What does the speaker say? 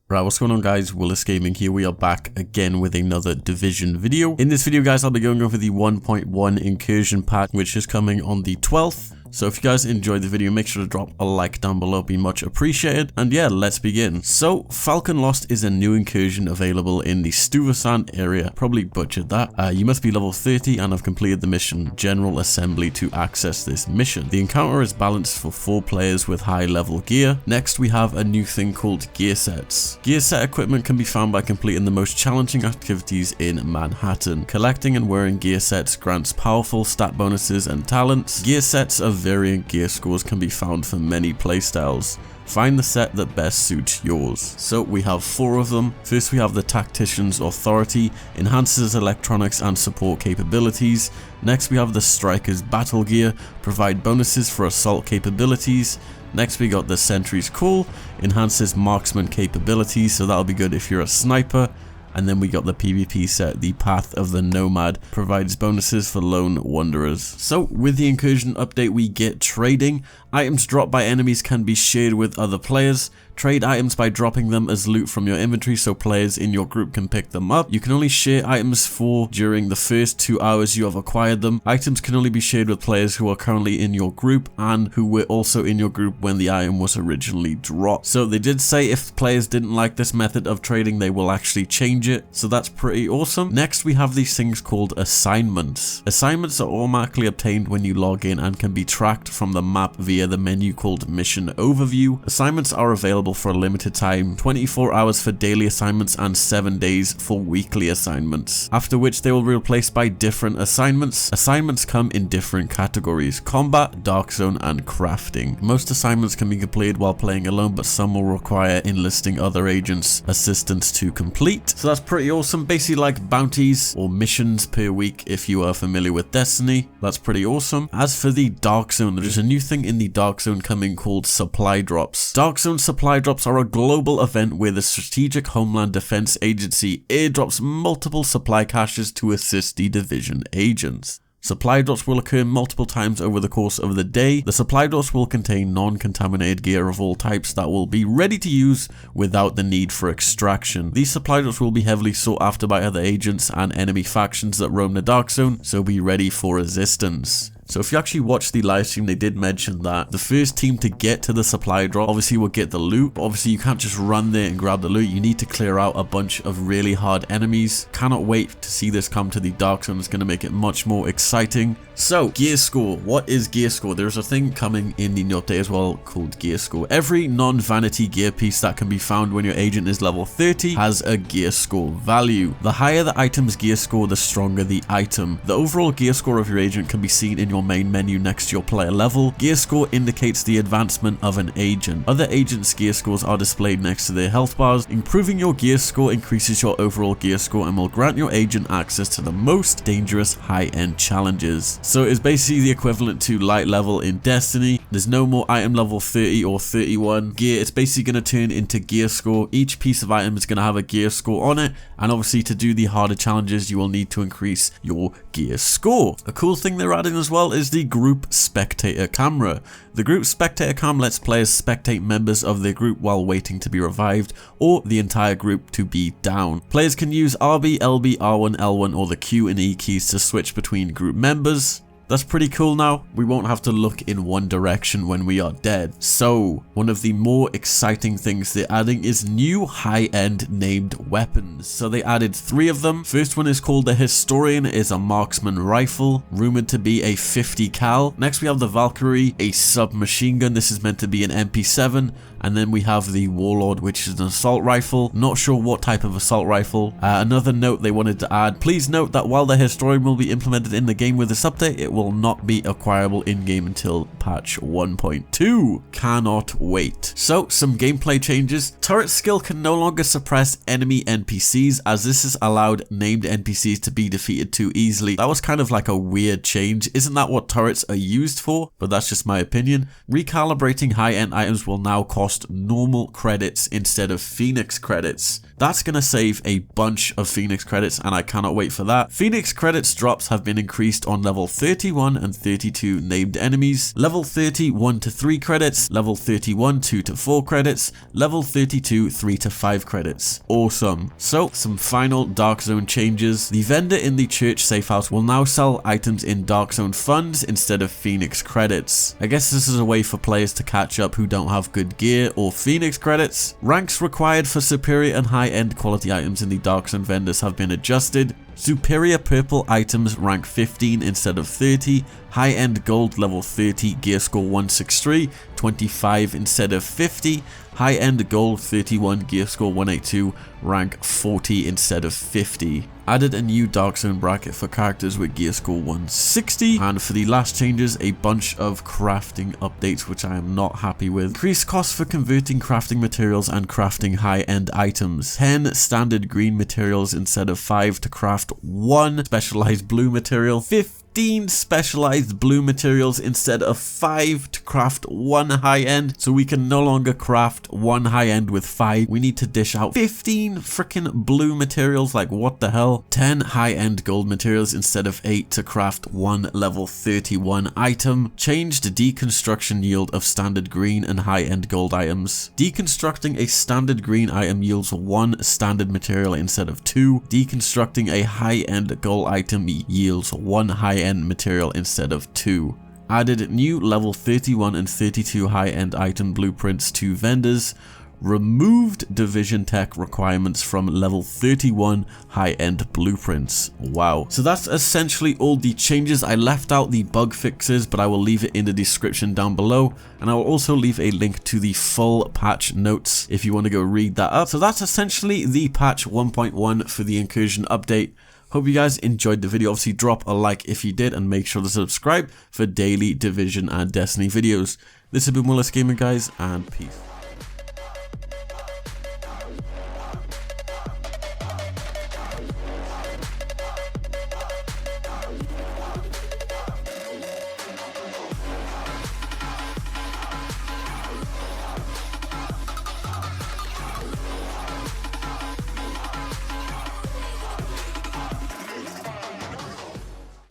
Right, what's going on guys, Willis Gaming here. We are back again with another Division video. In this video guys, I'll be going over the 1.1 Incursion patch, which is coming on the 12th. So if you guys enjoyed the video, make sure to drop a like down below, be much appreciated. And yeah, let's begin. So Falcon Lost is a new incursion available in the Stuyvesant area. Probably butchered that. You must be level 30 and have completed the mission General Assembly to access this mission. The encounter is balanced for 4 players with high level gear. Next we have a new thing called gear sets. Gear set equipment can be found by completing the most challenging activities in Manhattan. Collecting and wearing gear sets grants powerful stat bonuses and talents. Gear sets of variant gear scores can be found for many playstyles. Find the set that best suits yours. So we have 4 of them. First we have the Tactician's Authority, enhances electronics and support capabilities. Next we have the Striker's Battle Gear, provide bonuses for assault capabilities. Next we got the Sentry's Call, enhances marksman capabilities, so that'll be good if you're a sniper. And then we got the PvP set, the Path of the Nomad, provides bonuses for lone wanderers. So with the Incursion update we get trading. Items dropped by enemies can be shared with other players. Trade items by dropping them as loot from your inventory so players in your group can pick them up. You can only share items during the first 2 hours you have acquired them. Items can only be shared with players who are currently in your group and who were also in your group when the item was originally dropped. So they did say if players didn't like this method of trading, they will actually change it. So that's pretty awesome. Next we have these things called assignments. Assignments are automatically obtained when you log in and can be tracked from the map via the menu called Mission Overview. Assignments are available for a limited time, 24 hours for daily assignments and 7 days for weekly assignments, after which they will be replaced by different assignments. Assignments come in different categories: combat, dark zone, and crafting. Most assignments can be completed while playing alone, but some will require enlisting other agents' assistance to complete. So that's pretty awesome. Basically like bounties or missions per week if you are familiar with Destiny. That's pretty awesome. As for the dark zone, there's a new thing in the dark zone coming called supply drops. Dark zone supply drops are a global event where the Strategic Homeland Defense Agency airdrops multiple supply caches to assist the Division agents. Supply drops will occur multiple times over the course of the day. The supply drops will contain non-contaminated gear of all types that will be ready to use without the need for extraction. These supply drops will be heavily sought after by other agents and enemy factions that roam the dark zone, so be ready for resistance. So if you actually watch the live stream, they did mention that the first team to get to the supply drop obviously will get the loot. But obviously you can't just run there and grab the loot. You need to clear out a bunch of really hard enemies. Cannot wait to see this come to the dark zone. It's going to make it much more exciting. So gear score. What is gear score? There's a thing coming in the new update as well called gear score. Every non-vanity gear piece that can be found when your agent is level 30 has a gear score value. The higher the item's gear score, the stronger the item. The overall gear score of your agent can be seen in your main menu next to your player level. Gear score indicates the advancement of an agent. Other agents' gear scores are displayed next to their health bars. Improving your gear score increases your overall gear score and will grant your agent access to the most dangerous high-end challenges. So it's basically the equivalent to light level in Destiny. There's no more item level 30 or 31 gear. It's basically going to turn into gear score. Each piece of item is going to have a gear score on it, and obviously to do the harder challenges you will need to increase your gear score. A cool thing they're adding as well is the group spectator camera. The group spectator cam lets players spectate members of their group while waiting to be revived, or the entire group to be down. Players can use RB, LB, R1, L1 or the Q and E keys to switch between group members. That's pretty cool now. We won't have to look in one direction when we are dead. So, one of the more exciting things they're adding is new high-end named weapons. So they added 3 of them. First one is called the Historian. It is a marksman rifle, rumored to be a 50 cal. Next we have the Valkyrie, a submachine gun. This is meant to be an MP7. And then we have the Warlord, which is an assault rifle. Not sure what type of assault rifle. Another note they wanted to add. Please note that while the Historian will be implemented in the game with this update, it will not be acquirable in-game until patch 1.2. Cannot wait. So, some gameplay changes. Turret skill can no longer suppress enemy NPCs, as this has allowed named NPCs to be defeated too easily. That was kind of like a weird change. Isn't that what turrets are used for? But that's just my opinion. Recalibrating high-end items will now cost normal credits instead of Phoenix credits. That's going to save a bunch of Phoenix credits, and I cannot wait for that. Phoenix credits drops have been increased on level 30 31 and 32 named enemies, level 30 1 to 3 credits, level 31 2 to 4 credits, level 32 3 to 5 credits. Awesome. So some final Dark Zone changes. The vendor in the church safe house will now sell items in Dark Zone funds instead of Phoenix credits. I guess this is a way for players to catch up who don't have good gear or Phoenix credits. Ranks required for superior and high-end quality items in the Dark Zone vendors have been adjusted. Superior purple items rank 15 instead of 30, high-end gold level 30, gear score 163, 25 instead of 50, high-end gold 31, gear score 182, rank 40 instead of 50. Added a new Dark Zone bracket for characters with gear score 160, and for the last changes, a bunch of crafting updates which I am not happy with. Increased costs for converting crafting materials and crafting high-end items. 10 standard green materials instead of 5 to craft 1 specialized blue material. 15 specialized blue materials instead of 5 to craft 1 high-end, so we can no longer craft 1 high-end with 5. We need to dish out 15 freaking blue materials, like what the hell. 10 high-end gold materials instead of 8 to craft 1 level 31 item. Changed deconstruction yield of standard green and high-end gold items. Deconstructing a standard green item yields 1 standard material instead of 2. Deconstructing a high-end gold item yields 1 high-end material instead of 2. Added new level 31 and 32 high-end item blueprints to vendors. Removed division tech requirements from level 31 high-end blueprints. Wow. So that's essentially all the changes. I left out the bug fixes, but I will leave it in the description down below, and I will also leave a link to the full patch notes if you want to go read that up. So that's essentially the patch 1.1 for the Incursion update. Hope you guys enjoyed the video. Obviously drop a like if you did, and make sure to subscribe for daily Division and Destiny videos. This has been Willis Gaming, guys, and peace.